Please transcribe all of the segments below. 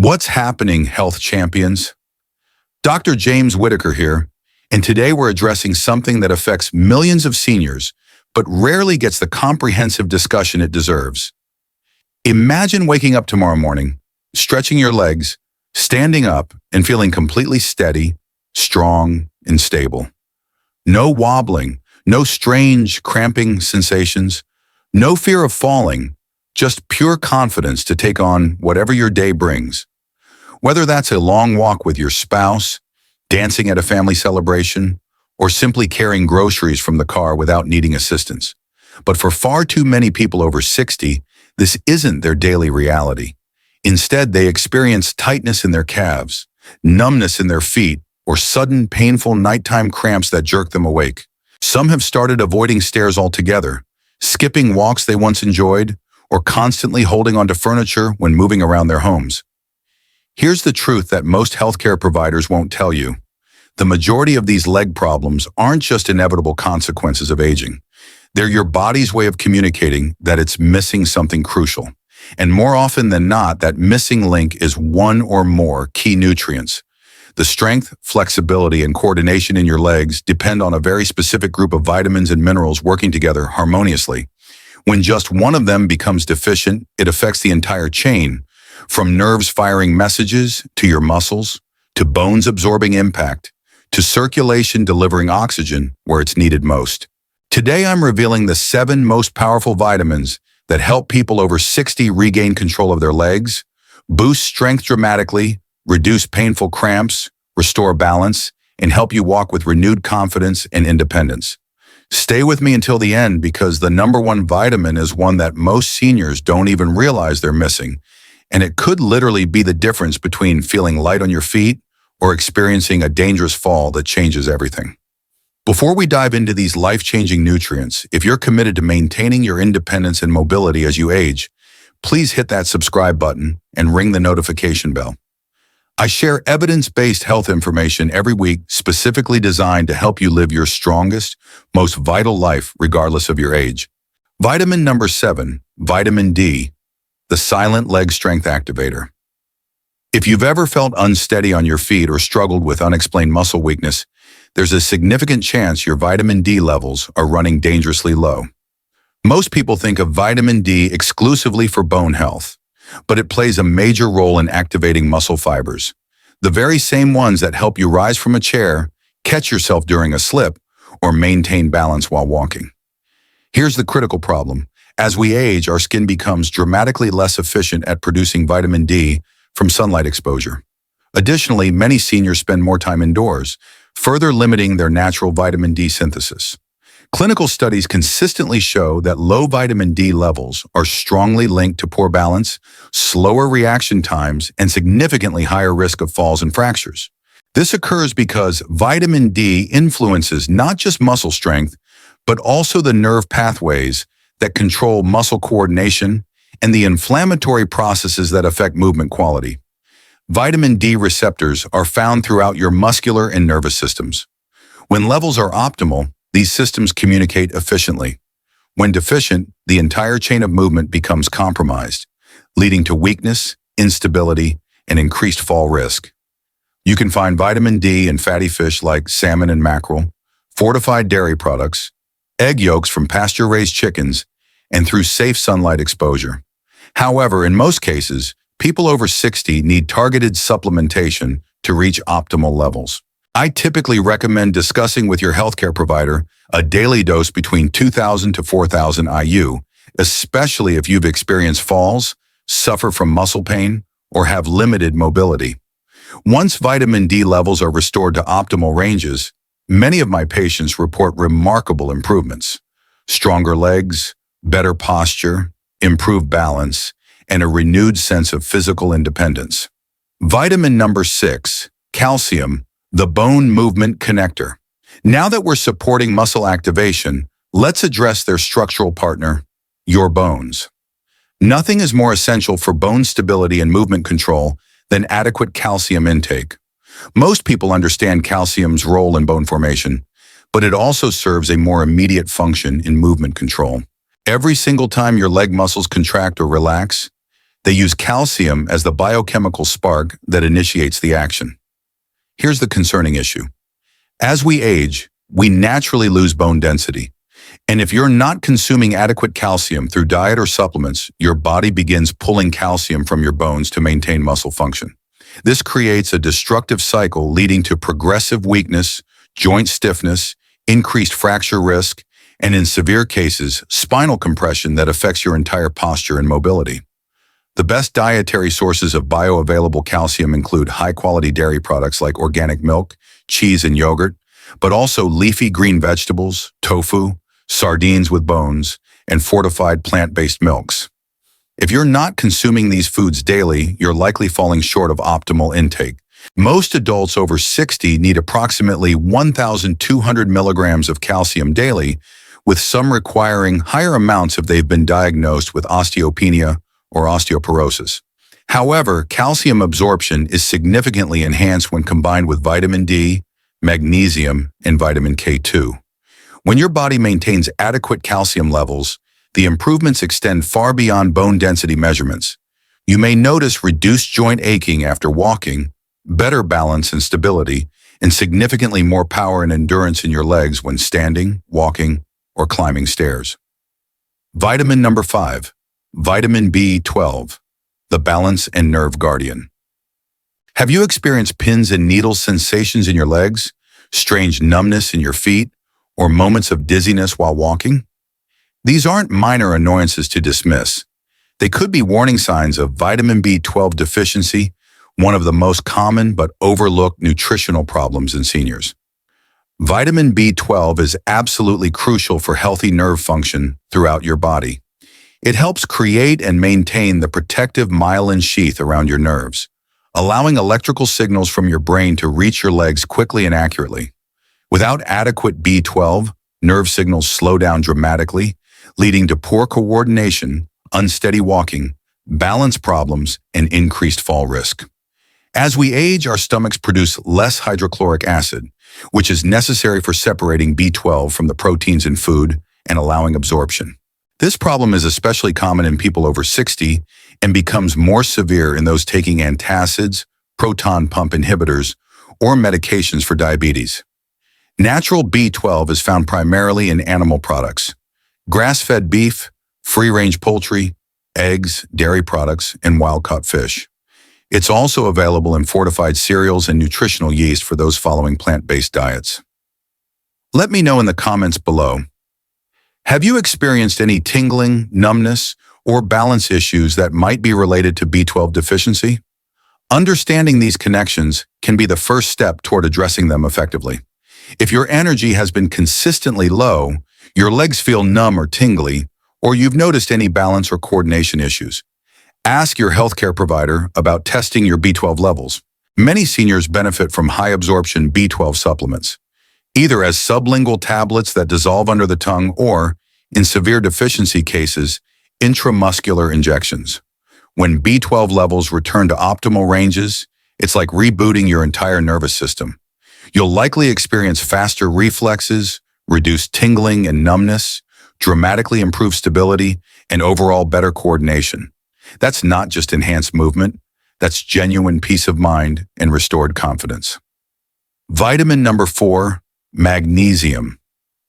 What's happening, health champions? Dr. James Whitaker here, and today we're addressing something that affects millions of seniors, but rarely gets the comprehensive discussion it deserves. Imagine waking up tomorrow morning, stretching your legs, standing up, and feeling completely steady, strong, and stable. No wobbling, no strange, cramping sensations, no fear of falling, just pure confidence to take on whatever your day brings. Whether that's a long walk with your spouse, dancing at a family celebration, or simply carrying groceries from the car without needing assistance. But for far too many people over 60, this isn't their daily reality. Instead, they experience tightness in their calves, numbness in their feet, or sudden painful nighttime cramps that jerk them awake. Some have started avoiding stairs altogether, skipping walks they once enjoyed, or constantly holding onto furniture when moving around their homes. Here's the truth that most healthcare providers won't tell you. The majority of these leg problems aren't just inevitable consequences of aging. They're your body's way of communicating that it's missing something crucial. And more often than not, that missing link is one or more key nutrients. The strength, flexibility, and coordination in your legs depend on a very specific group of vitamins and minerals working together harmoniously. When just one of them becomes deficient, it affects the entire chain, from nerves firing messages to your muscles, to bones absorbing impact, to circulation delivering oxygen where it's needed most. Today, I'm revealing the 7 most powerful vitamins that help people over 60 regain control of their legs, boost strength dramatically, reduce painful cramps, restore balance, and help you walk with renewed confidence and independence. Stay with me until the end because the number one vitamin is one that most seniors don't even realize they're missing, and it could literally be the difference between feeling light on your feet or experiencing a dangerous fall that changes everything. Before we dive into these life-changing nutrients, if you're committed to maintaining your independence and mobility as you age, please hit that subscribe button and ring the notification bell. I share evidence-based health information every week specifically designed to help you live your strongest, most vital life regardless of your age. Vitamin number 7, vitamin D, the silent leg strength activator. If you've ever felt unsteady on your feet or struggled with unexplained muscle weakness, there's a significant chance your vitamin D levels are running dangerously low. Most people think of vitamin D exclusively for bone health, but it plays a major role in activating muscle fibers, the very same ones that help you rise from a chair, catch yourself during a slip, or maintain balance while walking. Here's the critical problem. As we age, our skin becomes dramatically less efficient at producing vitamin D from sunlight exposure. Additionally, many seniors spend more time indoors, further limiting their natural vitamin D synthesis. Clinical studies consistently show that low vitamin D levels are strongly linked to poor balance, slower reaction times, and significantly higher risk of falls and fractures. This occurs because vitamin D influences not just muscle strength, but also the nerve pathways that control muscle coordination and the inflammatory processes that affect movement quality. Vitamin D receptors are found throughout your muscular and nervous systems. When levels are optimal, these systems communicate efficiently. When deficient, the entire chain of movement becomes compromised, leading to weakness, instability, and increased fall risk. You can find vitamin D in fatty fish like salmon and mackerel, fortified dairy products, egg yolks from pasture-raised chickens, and through safe sunlight exposure. However, in most cases, people over 60 need targeted supplementation to reach optimal levels. I typically recommend discussing with your healthcare provider a daily dose between 2,000 to 4,000 IU, especially if you've experienced falls, suffer from muscle pain, or have limited mobility. Once vitamin D levels are restored to optimal ranges, many of my patients report remarkable improvements: stronger legs, better posture, improved balance, and a renewed sense of physical independence. Vitamin number 6, calcium, the bone movement connector. Now that we're supporting muscle activation, let's address their structural partner, your bones. Nothing is more essential for bone stability and movement control than adequate calcium intake. Most people understand calcium's role in bone formation, but it also serves a more immediate function in movement control. Every single time your leg muscles contract or relax, They use calcium as the biochemical spark that initiates the action. Here's the concerning issue. As we age, we naturally lose bone density. And if you're not consuming adequate calcium through diet or supplements, your body begins pulling calcium from your bones to maintain muscle function. This creates a destructive cycle leading to progressive weakness, joint stiffness, increased fracture risk, and in severe cases, spinal compression that affects your entire posture and mobility. The best dietary sources of bioavailable calcium include high-quality dairy products like organic milk, cheese, and yogurt, but also leafy green vegetables, tofu, sardines with bones, and fortified plant-based milks. If you're not consuming these foods daily, you're likely falling short of optimal intake. Most adults over 60 need approximately 1,200 milligrams of calcium daily, with some requiring higher amounts if they've been diagnosed with osteopenia or osteoporosis. However, calcium absorption is significantly enhanced when combined with vitamin D, magnesium, and vitamin K2. When your body maintains adequate calcium levels, the improvements extend far beyond bone density measurements. You may notice reduced joint aching after walking, better balance and stability, and significantly more power and endurance in your legs when standing, walking, or climbing stairs. Vitamin number 5, vitamin B12, the balance and nerve guardian. Have you experienced pins and needles sensations in your legs, strange numbness in your feet, or moments of dizziness while walking? These aren't minor annoyances to dismiss. They could be warning signs of vitamin B12 deficiency, one of the most common but overlooked nutritional problems in seniors. Vitamin B12 is absolutely crucial for healthy nerve function throughout your body. It helps create and maintain the protective myelin sheath around your nerves, allowing electrical signals from your brain to reach your legs quickly and accurately. Without adequate B12, nerve signals slow down dramatically, leading to poor coordination, unsteady walking, balance problems, and increased fall risk. As we age, our stomachs produce less hydrochloric acid, which is necessary for separating B12 from the proteins in food and allowing absorption. This problem is especially common in people over 60 and becomes more severe in those taking antacids, proton pump inhibitors, or medications for diabetes. Natural B12 is found primarily in animal products: grass-fed beef, free-range poultry, eggs, dairy products, and wild-caught fish. It's also available in fortified cereals and nutritional yeast for those following plant-based diets. Let me know in the comments below. Have you experienced any tingling, numbness, or balance issues that might be related to B12 deficiency? Understanding these connections can be the first step toward addressing them effectively. If your energy has been consistently low, your legs feel numb or tingly, or you've noticed any balance or coordination issues, ask your healthcare provider about testing your B12 levels. Many seniors benefit from high-absorption B12 supplements, either as sublingual tablets that dissolve under the tongue or, in severe deficiency cases, intramuscular injections. When B12 levels return to optimal ranges, it's like rebooting your entire nervous system. You'll likely experience faster reflexes, reduced tingling and numbness, dramatically improved stability, and overall better coordination. That's not just enhanced movement, that's genuine peace of mind and restored confidence. Vitamin number 4, magnesium,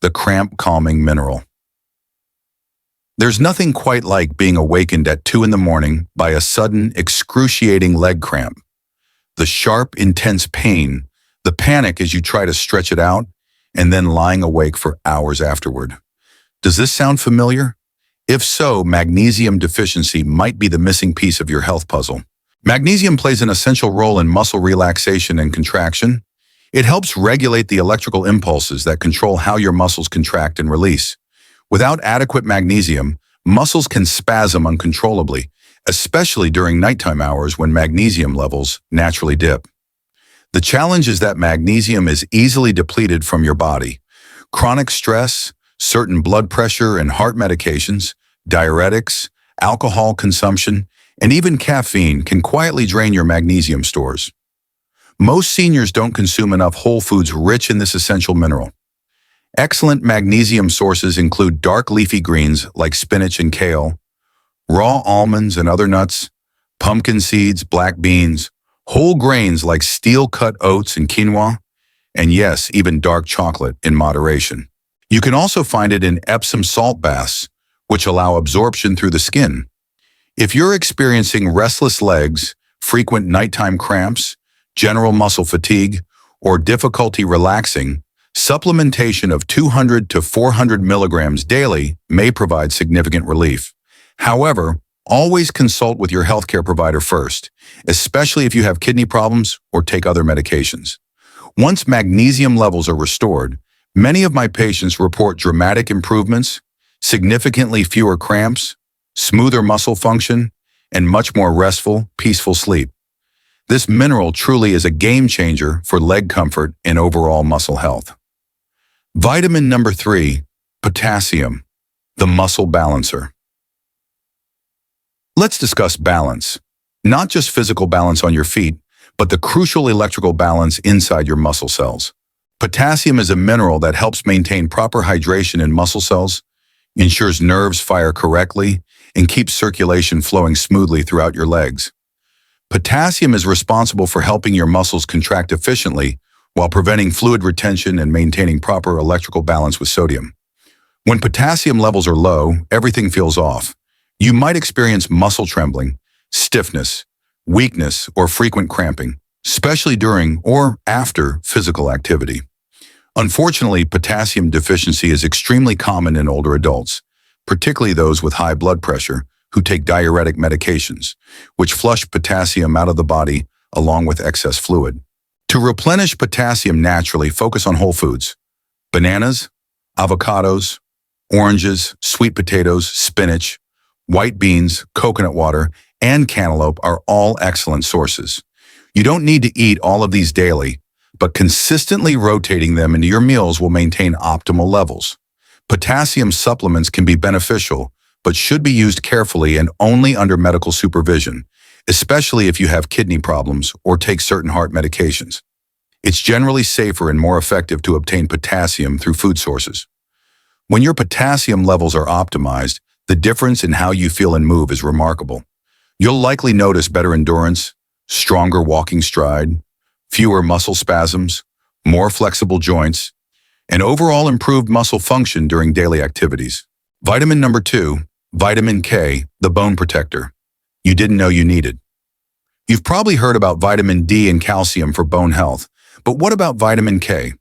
the cramp calming mineral. There's nothing quite like being awakened at 2 in the morning by a sudden, excruciating leg cramp. The sharp, intense pain, the panic as you try to stretch it out, and then lying awake for hours afterward. Does this sound familiar? If so, magnesium deficiency might be the missing piece of your health puzzle. Magnesium plays an essential role in muscle relaxation and contraction. It helps regulate the electrical impulses that control how your muscles contract and release. Without adequate magnesium, muscles can spasm uncontrollably, especially during nighttime hours when magnesium levels naturally dip. The challenge is that magnesium is easily depleted from your body. Chronic stress, certain blood pressure and heart medications, diuretics, alcohol consumption, and even caffeine can quietly drain your magnesium stores. Most seniors don't consume enough whole foods rich in this essential mineral. Excellent magnesium sources include dark leafy greens like spinach and kale, raw almonds and other nuts, pumpkin seeds, black beans, whole grains like steel-cut oats and quinoa, and yes, even dark chocolate in moderation. You can also find it in Epsom salt baths, which allow absorption through the skin. If you're experiencing restless legs, frequent nighttime cramps, general muscle fatigue, or difficulty relaxing, supplementation of 200 to 400 milligrams daily may provide significant relief. However, always consult with your healthcare provider first, especially if you have kidney problems or take other medications. Once magnesium levels are restored, many of my patients report dramatic improvements, significantly fewer cramps, smoother muscle function, and much more restful, peaceful sleep. This mineral truly is a game changer for leg comfort and overall muscle health. Vitamin number 3, potassium, the muscle balancer. Let's discuss balance. Not just physical balance on your feet, but the crucial electrical balance inside your muscle cells. Potassium is a mineral that helps maintain proper hydration in muscle cells, ensures nerves fire correctly, and keeps circulation flowing smoothly throughout your legs. Potassium is responsible for helping your muscles contract efficiently while preventing fluid retention and maintaining proper electrical balance with sodium. When potassium levels are low, everything feels off. You might experience muscle trembling, stiffness, weakness, or frequent cramping, especially during or after physical activity. Unfortunately, potassium deficiency is extremely common in older adults, particularly those with high blood pressure who take diuretic medications, which flush potassium out of the body along with excess fluid. To replenish potassium naturally, focus on whole foods. Bananas, avocados, oranges, sweet potatoes, spinach, white beans, coconut water, and cantaloupe are all excellent sources. You don't need to eat all of these daily, but consistently rotating them into your meals will maintain optimal levels. Potassium supplements can be beneficial, but should be used carefully and only under medical supervision, especially if you have kidney problems or take certain heart medications. It's generally safer and more effective to obtain potassium through food sources. When your potassium levels are optimized, the difference in how you feel and move is remarkable. You'll likely notice better endurance, stronger walking stride, fewer muscle spasms, more flexible joints, and overall improved muscle function during daily activities. Vitamin number 2, vitamin K, the bone protector. You didn't know you needed. You've probably heard about vitamin D and calcium for bone health, but what about vitamin K?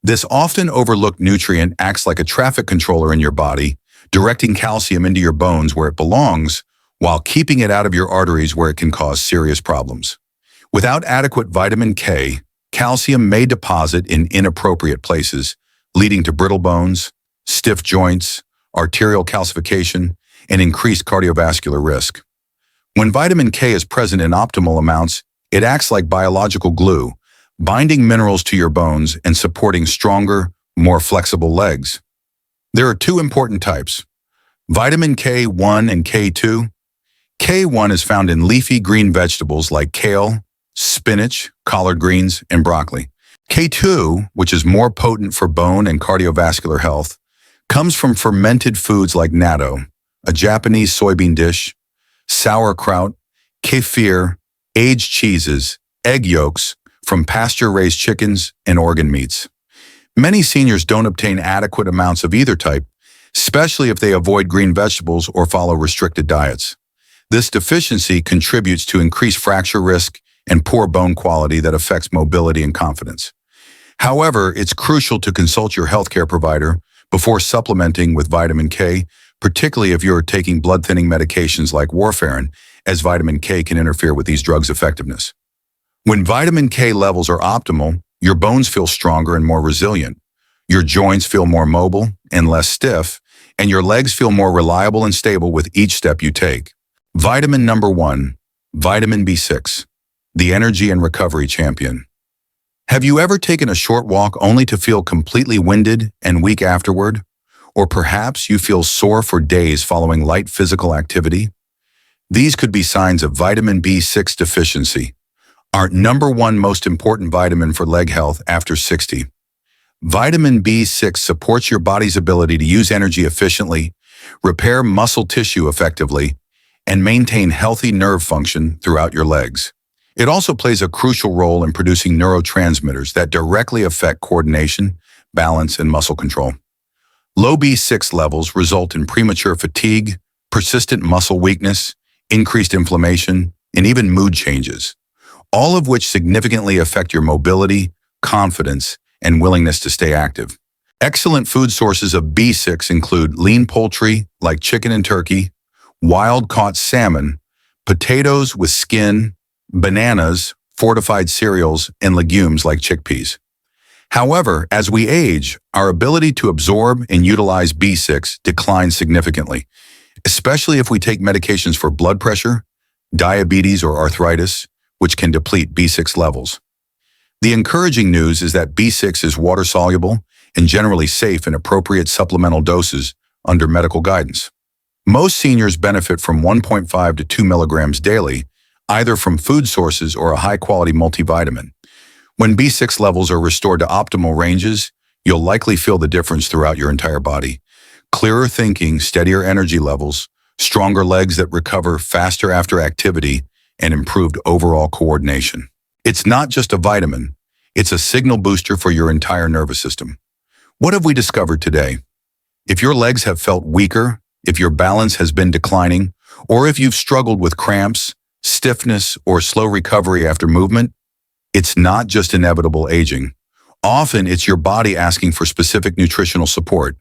This often overlooked nutrient acts like a traffic controller in your body, directing calcium into your bones where it belongs, while keeping it out of your arteries where it can cause serious problems. Without adequate vitamin K, calcium may deposit in inappropriate places, leading to brittle bones, stiff joints, arterial calcification, and increased cardiovascular risk. When vitamin K is present in optimal amounts, it acts like biological glue, binding minerals to your bones and supporting stronger, more flexible legs. There are two important types, vitamin K1 and K2. K1 is found in leafy green vegetables like kale, spinach, collard greens, and broccoli. K2, which is more potent for bone and cardiovascular health, comes from fermented foods like natto, a Japanese soybean dish, sauerkraut, kefir, aged cheeses, egg yolks from pasture-raised chickens, and organ meats. Many seniors don't obtain adequate amounts of either type, especially if they avoid green vegetables or follow restricted diets. This deficiency contributes to increased fracture risk and poor bone quality that affects mobility and confidence. However, it's crucial to consult your healthcare provider before supplementing with vitamin K, particularly if you're taking blood-thinning medications like warfarin, as vitamin K can interfere with these drugs' effectiveness. When vitamin K levels are optimal, your bones feel stronger and more resilient, your joints feel more mobile and less stiff, and your legs feel more reliable and stable with each step you take. Vitamin number 1, vitamin B6, the energy and recovery champion. Have you ever taken a short walk only to feel completely winded and weak afterward? Or perhaps you feel sore for days following light physical activity? These could be signs of vitamin B6 deficiency, our number 1 most important vitamin for leg health after 60. Vitamin B6 supports your body's ability to use energy efficiently, repair muscle tissue effectively, and maintain healthy nerve function throughout your legs. It also plays a crucial role in producing neurotransmitters that directly affect coordination, balance, and muscle control. Low B6 levels result in premature fatigue, persistent muscle weakness, increased inflammation, and even mood changes, all of which significantly affect your mobility, confidence, and willingness to stay active. Excellent food sources of B6 include lean poultry like chicken and turkey, wild-caught salmon, potatoes with skin, bananas, fortified cereals, and legumes like chickpeas. However, as we age, our ability to absorb and utilize B6 declines significantly, especially if we take medications for blood pressure, diabetes, or arthritis, which can deplete B6 levels. The encouraging news is that B6 is water-soluble and generally safe in appropriate supplemental doses under medical guidance. Most seniors benefit from 1.5 to 2 milligrams daily, either from food sources or a high-quality multivitamin. When B6 levels are restored to optimal ranges, you'll likely feel the difference throughout your entire body. Clearer thinking, steadier energy levels, stronger legs that recover faster after activity, and improved overall coordination. It's not just a vitamin, it's a signal booster for your entire nervous system. What have we discovered today? If your legs have felt weaker, if your balance has been declining, or if you've struggled with cramps, stiffness, or slow recovery after movement, it's not just inevitable aging. Often it's your body asking for specific nutritional support.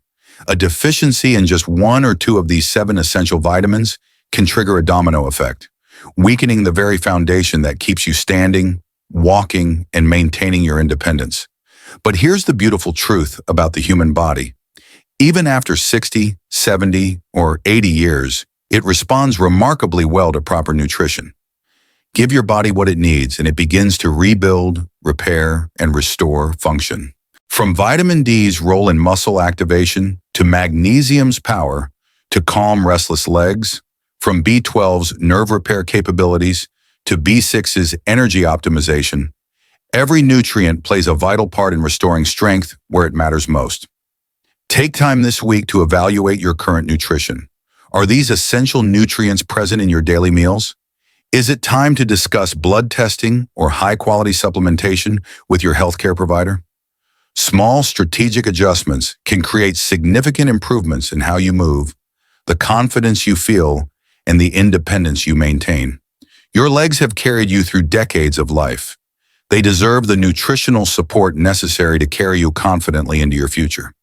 A deficiency in just one or two of these 7 essential vitamins can trigger a domino effect, weakening the very foundation that keeps you standing, walking, and maintaining your independence. But here's the beautiful truth about the human body. Even after 60, 70, or 80 years, it responds remarkably well to proper nutrition. Give your body what it needs, and it begins to rebuild, repair, and restore function. From vitamin D's role in muscle activation, to magnesium's power to calm restless legs, from B12's nerve repair capabilities to B6's energy optimization, every nutrient plays a vital part in restoring strength where it matters most. Take time this week to evaluate your current nutrition. Are these essential nutrients present in your daily meals? Is it time to discuss blood testing or high-quality supplementation with your healthcare provider? Small strategic adjustments can create significant improvements in how you move, the confidence you feel, and the independence you maintain. Your legs have carried you through decades of life. They deserve the nutritional support necessary to carry you confidently into your future.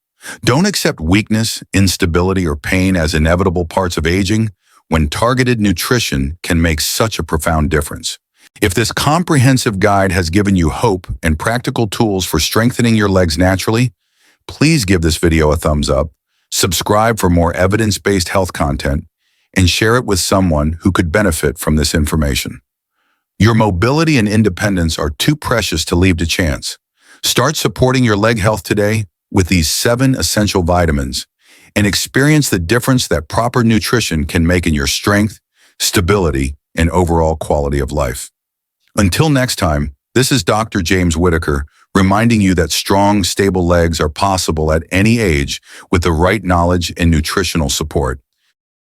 Don't accept weakness, instability, or pain as inevitable parts of aging when targeted nutrition can make such a profound difference. If this comprehensive guide has given you hope and practical tools for strengthening your legs naturally, please give this video a thumbs up, subscribe for more evidence-based health content, and share it with someone who could benefit from this information. Your mobility and independence are too precious to leave to chance. Start supporting your leg health today with these 7 essential vitamins and experience the difference that proper nutrition can make in your strength, stability, and overall quality of life. Until next time, this is Dr. James Whitaker reminding you that strong, stable legs are possible at any age with the right knowledge and nutritional support.